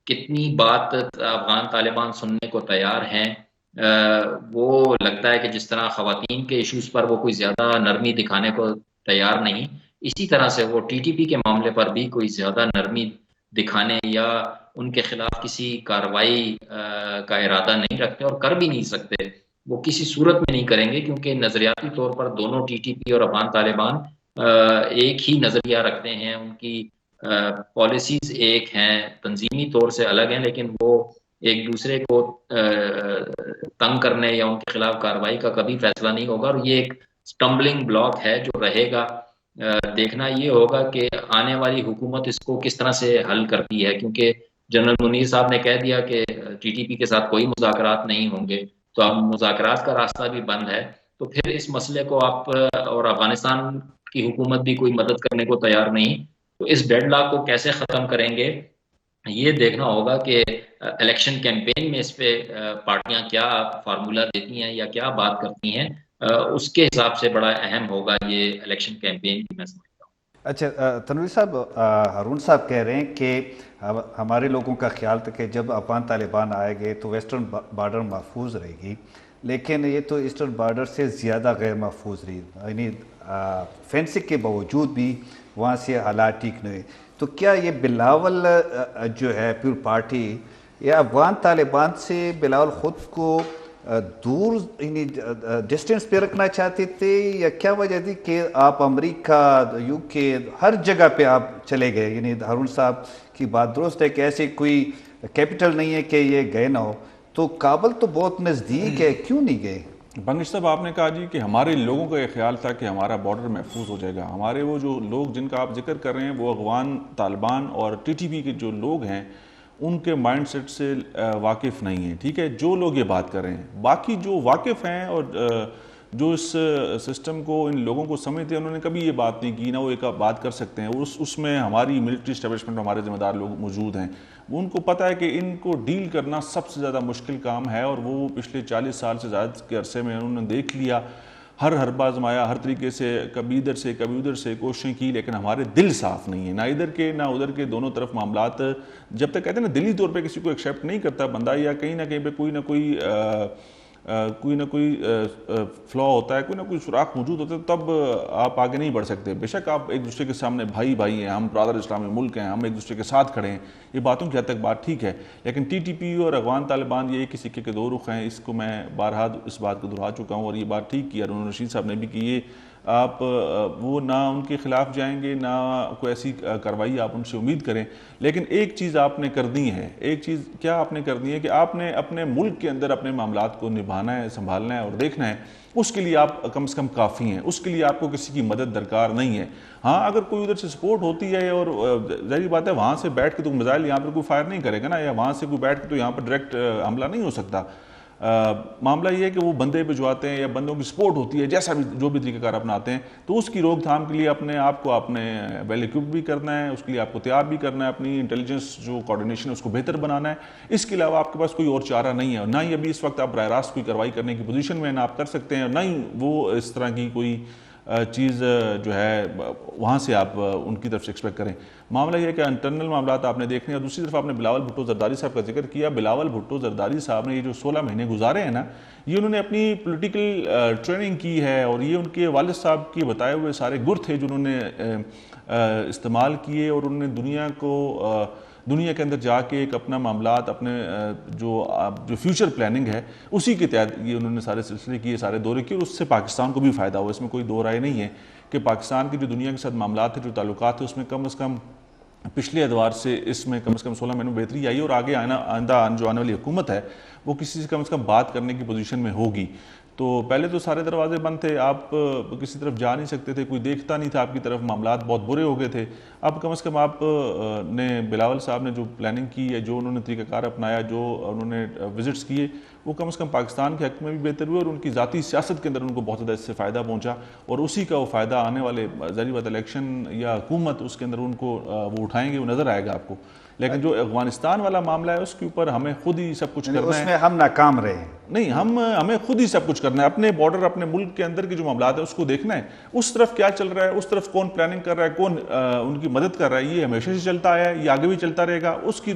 کتنی بات افغان طالبان سننے کو تیار ہیں، وہ لگتا ہے کہ جس طرح خواتین کے ایشوز پر وہ کوئی زیادہ نرمی دکھانے کو تیار نہیں، اسی طرح سے وہ ٹی ٹی پی کے معاملے پر بھی کوئی زیادہ نرمی دکھانے یا ان کے خلاف کسی کارروائی کا ارادہ نہیں رکھتے اور کر بھی نہیں سکتے، وہ کسی صورت میں نہیں کریں گے، کیونکہ نظریاتی طور پر دونوں ٹی ٹی پی اور افغان طالبان ایک ہی نظریہ رکھتے ہیں، ان کی پالیسیز ایک ہیں، تنظیمی طور سے الگ ہیں، لیکن وہ ایک دوسرے کو تنگ کرنے یا ان کے خلاف کارروائی کا کبھی فیصلہ نہیں ہوگا، اور یہ ایک سٹمبلنگ بلاک ہے جو رہے گا۔ دیکھنا یہ ہوگا کہ آنے والی حکومت اس کو کس طرح سے حل کرتی ہے، کیونکہ جنرل منیر صاحب نے کہہ دیا کہ ٹی ٹی پی کے ساتھ کوئی مذاکرات نہیں ہوں گے، تو اب مذاکرات کا راستہ بھی بند ہے، تو پھر اس مسئلے کو آپ اور افغانستان کی حکومت بھی کوئی مدد کرنے کو تیار نہیں، تو اس ڈیڈ لاک کو کیسے ختم کریں گے یہ دیکھنا ہوگا کہ الیکشن کیمپین میں اس پہ پارٹیاں کیا فارمولا دیتی ہیں یا کیا بات کرتی ہیں، اس کے حساب سے بڑا اہم ہوگا یہ الیکشن کیمپین کی، میں سمجھتا ہوں۔ اچھا تنویر صاحب، ہارون صاحب کہہ رہے ہیں کہ ہمارے لوگوں کا خیال تھا کہ جب افغان طالبان آئے گئے تو ویسٹرن بارڈر محفوظ رہے گی، لیکن یہ تو ایسٹرن بارڈر سے زیادہ غیر محفوظ رہی، یعنی فینسنگ کے باوجود بھی وہاں سے حالات ٹھیک نہیں ہوئے۔ تو کیا یہ بلاول جو ہے پیور پارٹی یا افغان طالبان سے بلاول خود کو دور یعنی ڈسٹینس پہ رکھنا چاہتے تھے، یا کیا وجہ تھی کہ آپ امریکہ، یو کے، ہر جگہ پہ آپ چلے گئے؟ یعنی ہارون صاحب کی بات درست ہے کہ ایسے کوئی کیپٹل نہیں ہے کہ یہ گئے نہ ہو، تو کابل تو بہت نزدیک ہے، کیوں نہیں گئے؟ بنگش صاحب آپ نے کہا جی کہ ہمارے لوگوں کا یہ خیال تھا کہ ہمارا بارڈر محفوظ ہو جائے گا، ہمارے وہ جو لوگ جن کا آپ ذکر کر رہے ہیں وہ افغان طالبان اور ٹی ٹی پی کے جو لوگ ہیں ان کے مائنڈ سیٹ سے واقف نہیں ہیں، ٹھیک ہے، جو لوگ یہ بات کر رہے ہیں، باقی جو واقف ہیں اور جو اس سسٹم کو، ان لوگوں کو سمجھتے ہیں، انہوں نے کبھی یہ بات نہیں کی، نہ وہ ایک بات کر سکتے ہیں، اس میں ہماری ملٹری اسٹیبلشمنٹ میں ہمارے ذمہ دار لوگ موجود ہیں، ان کو پتہ ہے کہ ان کو ڈیل کرنا سب سے زیادہ مشکل کام ہے، اور وہ پچھلے 40 سال سے زیادہ کے عرصے میں انہوں نے دیکھ لیا، ہر حربہ آزمایا، ہر طریقے سے کبھی ادھر سے کبھی ادھر سے کوششیں کی، لیکن ہمارے دل صاف نہیں ہے، نہ ادھر کے نہ ادھر کے، دونوں طرف معاملات جب تک کہتے ہیں نا دلی طور پہ کسی کو ایکسیپٹ نہیں کرتا بندہ، یا کہیں نہ کہیں پہ کوئی نہ کوئی فلا ہوتا ہے، کوئی نہ کوئی سوراخ موجود ہوتا ہے، تب آپ آگے نہیں بڑھ سکتے۔ بے شک آپ ایک دوسرے کے سامنے بھائی ہیں، ہم برادر اسلامی ملک ہیں، ہم ایک دوسرے کے ساتھ کھڑے ہیں، یہ باتوں کی حد تک بات ٹھیک ہے، لیکن ٹی ٹی پی اور افغان طالبان یہ ایک ہی سکے کے دو رخ ہیں، اس کو میں بارہا اس بات کو دہرا چکا ہوں، اور یہ بات ٹھیک کی ہارون رشید صاحب نے بھی کہ یہ آپ وہ نہ ان کے خلاف جائیں گے، نہ کوئی ایسی کارروائی آپ ان سے امید کریں، لیکن ایک چیز آپ نے کر دی ہے، ایک چیز کیا آپ نے کر دی ہے کہ آپ نے اپنے ملک کے اندر اپنے معاملات کو نبھانا ہے، سنبھالنا ہے اور دیکھنا ہے، اس کے لیے آپ کم سے کم کافی ہیں، اس کے لیے آپ کو کسی کی مدد درکار نہیں ہے۔ ہاں اگر کوئی ادھر سے سپورٹ ہوتی ہے، اور ظاہری بات ہے وہاں سے بیٹھ کے تو میزائل یہاں پر کوئی فائر نہیں کرے گا نا، یا وہاں سے کوئی بیٹھ کے تو یہاں پر ڈائریکٹ حملہ نہیں ہو سکتا، معاملہ یہ ہے کہ وہ بندے پہ جو آتے ہیں یا بندوں کی سپورٹ ہوتی ہے جیسا بھی جو بھی طریقہ کار اپناتے ہیں تو اس کی روک تھام کے لیے اپنے آپ کو آپ نے ویل ایکوپڈ بھی کرنا ہے, اس کے لیے آپ کو تیار بھی کرنا ہے, اپنی انٹیلیجنس جو کوارڈینیشن ہے اس کو بہتر بنانا ہے. اس کے علاوہ آپ کے پاس کوئی اور چارہ نہیں ہے, نہ ہی ابھی اس وقت آپ براہ راست کوئی کارروائی کرنے کی پوزیشن میں نہ آپ کر سکتے ہیں, نہ ہی وہ اس طرح کی کوئی چیز جو ہے وہاں سے آپ ان کی طرف سے ایکسپیکٹ کریں. معاملہ یہ ہے کہ انٹرنل معاملات آپ نے دیکھنے ہیں. اور دوسری طرف آپ نے بلاول بھٹو زرداری صاحب کا ذکر کیا. بلاول بھٹو زرداری صاحب نے یہ جو 16 مہینے گزارے ہیں نا, یہ انہوں نے اپنی پولیٹیکل ٹریننگ کی ہے, اور یہ ان کے والد صاحب کے بتائے ہوئے سارے گر تھے جو انہوں نے استعمال کیے, اور انہوں نے دنیا کے اندر جا کے ایک اپنا معاملات اپنے جو فیوچر پلاننگ ہے اسی کے تحت یہ انہوں نے سارے سلسلے کیے, سارے دورے کیے, اور اس سے پاکستان کو بھی فائدہ ہوا. اس میں کوئی دو رائے نہیں ہے کہ پاکستان کی جو دنیا کے ساتھ معاملات ہیں, جو تعلقات ہیں, اس میں کم از کم پچھلے ادوار سے اس میں کم از کم 16 مہینوں بہتری آئی, اور آگے آئندہ جو آنے والی حکومت ہے وہ کسی سے کم از کم بات کرنے کی پوزیشن میں ہوگی. تو پہلے تو سارے دروازے بند تھے, آپ کسی طرف جا نہیں سکتے تھے, کوئی دیکھتا نہیں تھا آپ کی طرف, معاملات بہت برے ہو گئے تھے. اب کم از کم آپ نے بلاول صاحب نے جو پلاننگ کی ہے, جو انہوں نے طریقہ کار اپنایا, جو انہوں نے وزٹس کیے, وہ کم از کم پاکستان کے حق میں بھی بہتر ہوئے, اور ان کی ذاتی سیاست کے اندر ان کو بہت زیادہ اس سے فائدہ پہنچا, اور اسی کا وہ فائدہ آنے والے ظاہری بات الیکشن یا حکومت اس کے اندر ان کو وہ اٹھائیں گے, وہ نظر آئے گا آپ کو. لیکن جو افغانستان والا معاملہ ہے اس کے اوپر ہمیں خود ہی سب کچھ کرنا ہے. اس میں ہم ناکام رہے نہیں, ہمیں خود ہی سب کچھ کرنا ہے. اپنے بارڈر, اپنے ملک کے اندر کے جو معاملات ہیں اس کو دیکھنا ہے, اس طرف کیا چل رہا ہے, اس طرف کون پلاننگ کر رہا ہے, کون ان کی مدد کر رہا ہے. یہ ہمیشہ سے چلتا آیا ہے, یہ آگے بھی چلتا رہے گا. اس کی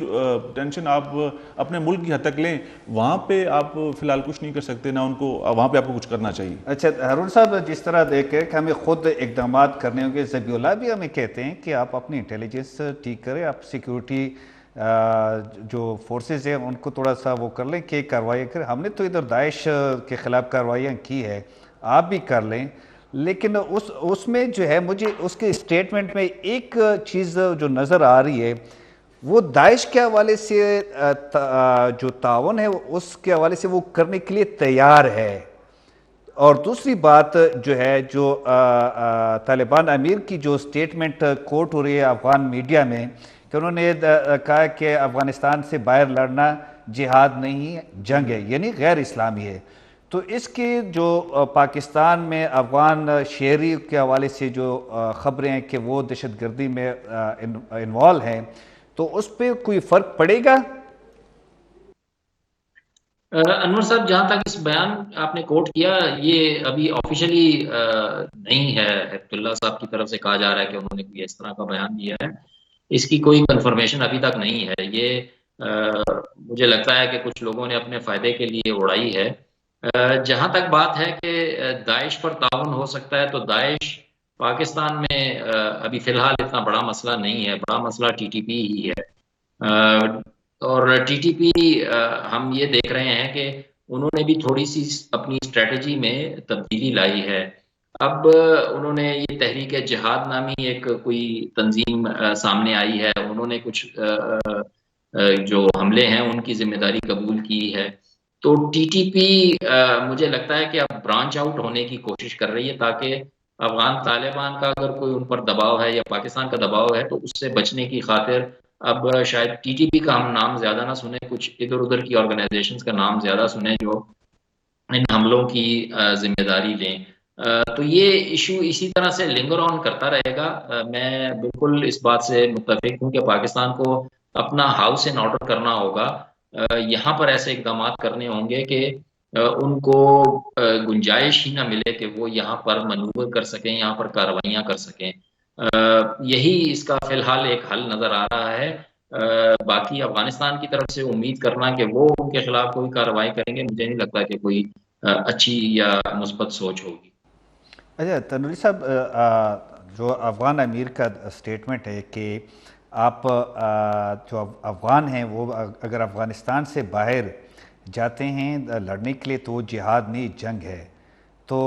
ٹینشن آپ اپنے ملک کی حد تک لیں, وہاں پہ آپ فی الحال کچھ نہیں کر سکتے, نہ ان کو وہاں پہ آپ کو کچھ کرنا چاہیے. اچھا ہارون صاحب, جس طرح دیکھیں کہ ہمیں خود اقدامات کرنے ہوں گے, ذبیح اللہ بھی ہمیں کہتے ہیں کہ آپ اپنی انٹیلیجنس ٹھیک کریں, آپ سیکیورٹی جو فورسز ہیں ان کو تھوڑا سا وہ کر لیں کہ کارروائی کریں. ہم نے تو ادھر داعش کے خلاف کارروائیاں کی ہے, آپ بھی کر لیں. لیکن اس میں جو ہے مجھے اس کے اسٹیٹمنٹ میں ایک چیز جو نظر آ رہی ہے, وہ داعش کے حوالے سے جو تعاون ہے اس کے حوالے سے وہ کرنے کے لیے تیار ہے. اور دوسری بات جو ہے, جو طالبان امیر کی جو اسٹیٹمنٹ کوٹ ہو رہی ہے افغان میڈیا میں, کہ انہوں نے کہا کہ افغانستان سے باہر لڑنا جہاد نہیں جنگ ہے, یعنی غیر اسلامی ہے. تو اس کی جو پاکستان میں افغان شہری کے حوالے سے جو خبریں ہیں کہ وہ دہشت گردی میں انوالو ہیں, تو اس پہ کوئی فرق پڑے گا؟ انور صاحب, جہاں تک اس بیان آپ نے کوٹ کیا, یہ ابھی آفیشلی نہیں ہے. ہیبت اللہ صاحب کی طرف سے کہا جا رہا ہے کہ انہوں نے اس طرح کا بیان دیا ہے. اس کی کوئی کنفرمیشن ابھی تک نہیں ہے. یہ مجھے لگتا ہے کہ کچھ لوگوں نے اپنے فائدے کے لیے اڑائی ہے. جہاں تک بات ہے کہ داعش پر تعاون ہو سکتا ہے, تو داعش پاکستان میں ابھی فی الحال اتنا بڑا مسئلہ نہیں ہے. بڑا مسئلہ ٹی ٹی پی ہی ہے. اور ٹی ٹی پی ہم یہ دیکھ رہے ہیں کہ انہوں نے بھی تھوڑی سی اپنی اسٹریٹجی میں تبدیلی لائی ہے. اب انہوں نے یہ تحریک جہاد نامی ایک کوئی تنظیم سامنے آئی ہے, انہوں نے کچھ جو حملے ہیں ان کی ذمہ داری قبول کی ہے. تو ٹی ٹی پی مجھے لگتا ہے کہ اب برانچ آؤٹ ہونے کی کوشش کر رہی ہے, تاکہ افغان طالبان کا اگر کوئی ان پر دباؤ ہے یا پاکستان کا دباؤ ہے تو اس سے بچنے کی خاطر اب شاید ٹی ٹی پی کا ہم نام زیادہ نہ سنیں, کچھ ادھر ادھر کی آرگنائزیشنز کا نام زیادہ سنیں جو ان حملوں کی ذمہ داری لیں. تو یہ ایشو اسی طرح سے لنگر آن کرتا رہے گا. میں بالکل اس بات سے متفق ہوں کہ پاکستان کو اپنا ہاؤس ان آرڈر کرنا ہوگا. یہاں پر ایسے اقدامات کرنے ہوں گے کہ ان کو گنجائش ہی نہ ملے کہ وہ یہاں پر منور کر سکیں, یہاں پر کارروائیاں کر سکیں. یہی اس کا فی الحال ایک حل نظر آ رہا ہے. باقی افغانستان کی طرف سے امید کرنا کہ وہ ان کے خلاف کوئی کارروائی کریں گے, مجھے نہیں لگتا کہ کوئی اچھی یا مثبت سوچ ہوگی. اچھا تنوری صاحب, جو افغان امیر کا اسٹیٹمنٹ ہے کہ آپ جو افغان ہیں وہ اگر افغانستان سے باہر جاتے ہیں لڑنے کے لیے تو جہاد نہیں جنگ ہے, تو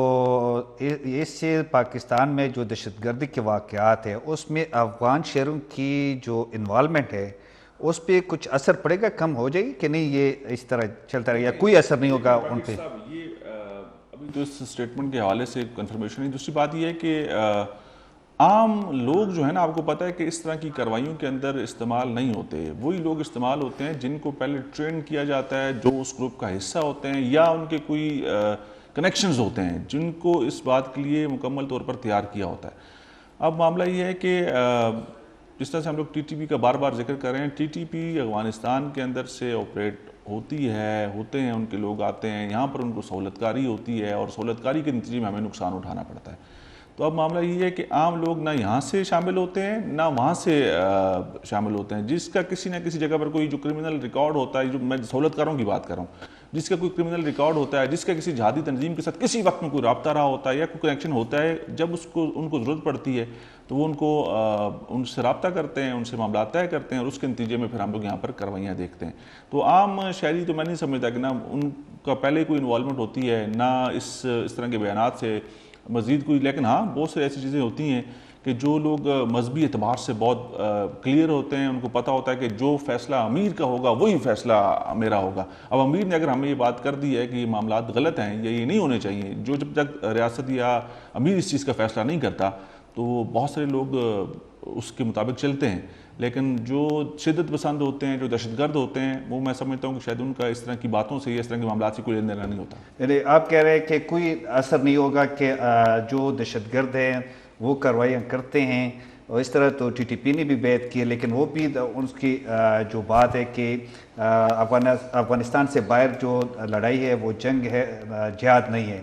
اس سے پاکستان میں جو دہشت گردی کے واقعات ہیں اس میں افغان شہریوں کی جو انوالومنٹ ہے اس پہ کچھ اثر پڑے گا, کم ہو جائے گی کہ نہیں, یہ اس طرح چلتا رہے گا, کوئی اثر نہیں ہوگا ان پہ؟ ابھی تو اس اسٹیٹمنٹ کے حوالے سے کنفرمیشن نہیں. دوسری بات یہ ہے کہ عام لوگ جو ہے نا، آپ کو پتہ ہے کہ اس طرح کی کارروائیوں کے اندر استعمال نہیں ہوتے. وہی لوگ استعمال ہوتے ہیں جن کو پہلے ٹرین کیا جاتا ہے، جو اس گروپ کا حصہ ہوتے ہیں یا ان کے کوئی کنیکشنز ہوتے ہیں جن کو اس بات کے لیے مکمل طور پر تیار کیا ہوتا ہے. اب معاملہ یہ ہے کہ جس طرح سے ہم لوگ ٹی ٹی پی کا بار بار ذکر کر رہے ہیں، ٹی ٹی پی افغانستان کے اندر سے آپریٹ ہوتی ہے، ہوتے ہیں، ان کے لوگ آتے ہیں یہاں پر، ان کو سہولت کاری ہوتی ہے اور سہولت کاری کے نتیجے میں ہمیں نقصان اٹھانا پڑتا ہے. تو اب معاملہ یہ ہے کہ عام لوگ نہ یہاں سے شامل ہوتے ہیں نہ وہاں سے شامل ہوتے ہیں. جس کا کسی نہ کسی جگہ پر کوئی جو کرمنل ریکارڈ ہوتا ہے، جو میں سہولت کاروں کی بات کر رہا ہوں، جس کا کوئی کرمنل ریکارڈ ہوتا ہے، جس کا کسی جہادی تنظیم کے ساتھ کسی وقت میں کوئی رابطہ رہا ہوتا ہے یا کوئی کنیکشن ہوتا ہے، جب ان کو ضرورت پڑتی ہے تو وہ ان سے رابطہ کرتے ہیں، ان سے معاملات طے کرتے ہیں اور اس کے نتیجے میں پھر ہم لوگ یہاں پر کارروائیاں دیکھتے ہیں. تو عام شہری تو میں نہیں سمجھتا کہ نہ ان کا پہلے کوئی انوالومنٹ ہوتی ہے نہ اس طرح کے بیانات سے مزید کوئی. لیکن ہاں بہت سے ایسی چیزیں ہوتی ہیں کہ جو لوگ مذہبی اعتبار سے بہت کلیئر ہوتے ہیں، ان کو پتہ ہوتا ہے کہ جو فیصلہ امیر کا ہوگا وہی فیصلہ میرا ہوگا. اب امیر نے اگر ہمیں یہ بات کر دی ہے کہ یہ معاملات غلط ہیں یا یہ نہیں ہونے چاہیے، جب تک ریاست یا امیر اس چیز کا فیصلہ نہیں کرتا تو بہت سارے لوگ اس کے مطابق چلتے ہیں. لیکن جو شدت پسند ہوتے ہیں، جو دہشت گرد ہوتے ہیں، وہ میں سمجھتا ہوں کہ شاید ان کا اس طرح کی باتوں سے یا اس طرح کے معاملات سے کوئی لین دین نہیں ہوتا. یعنی آپ کہہ رہے ہیں کہ کوئی اثر نہیں ہوگا کہ جو دہشت گرد ہیں وہ کارروائیاں کرتے ہیں، اور اس طرح تو ٹی ٹی پی نے بھی بیعت کی ہے، لیکن وہ بھی ان کی جو بات ہے کہ افغانستان سے باہر جو لڑائی ہے وہ جنگ ہے، جہاد نہیں ہے.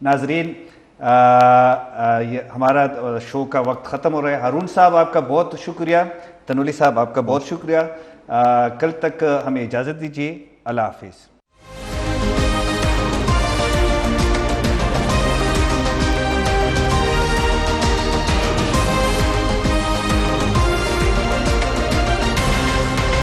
ناظرین، یہ ہمارا شو کا وقت ختم ہو رہا ہے. ہارون صاحب آپ کا بہت شکریہ، تنولی صاحب آپ کا بہت شکریہ. کل تک ہمیں اجازت دیجیے. اللہ حافظ.